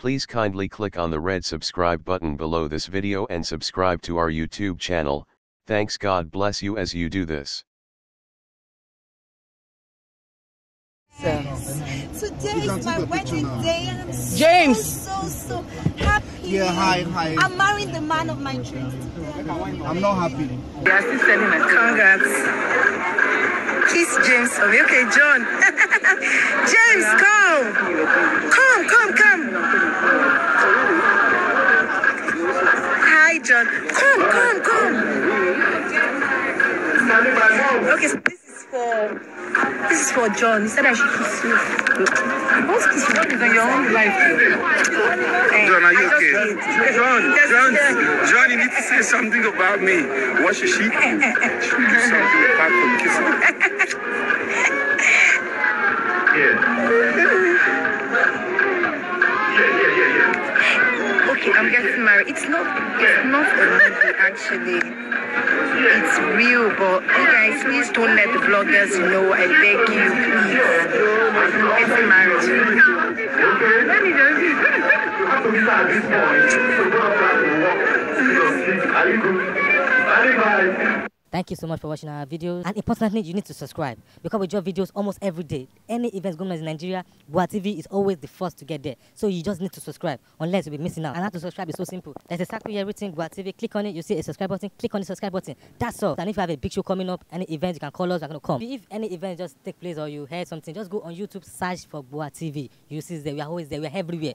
Please kindly click on the red subscribe button below this video and subscribe to our YouTube channel. Thanks, God bless you as you do this. Today is my wedding day and I'm so happy. Yeah, hi. I'm marrying the man of my dreams today. I'm not happy. Yeah, still sending my congrats. Kiss James. Okay, John. James, come. Hi, John. Come. Okay, so this is for John. He said I should kiss you. What's kiss you? It's on your own life. John, are you okay? John, you need to say something about me. What should she do? She do something apart from kissing. Okay, I'm getting married. It's not a movie actually. It's real, but you guys, please don't let the vloggers know. I beg you, please. I'm getting married. Thank you so much for watching our videos, and importantly, you need to subscribe because we drop videos almost every day. Any events going on in Nigeria, Bua TV is always the first to get there. So you just need to subscribe, unless you'll be missing out. And how to subscribe is so simple. There's a circle here written Bua TV. Click on it, you see a subscribe button. Click on the subscribe button. That's all. And if you have a big show coming up, any events, you can call us. We're gonna come. If any event just take place or you heard something, just go on YouTube, search for Bua TV. You see there. We are always there. We are everywhere.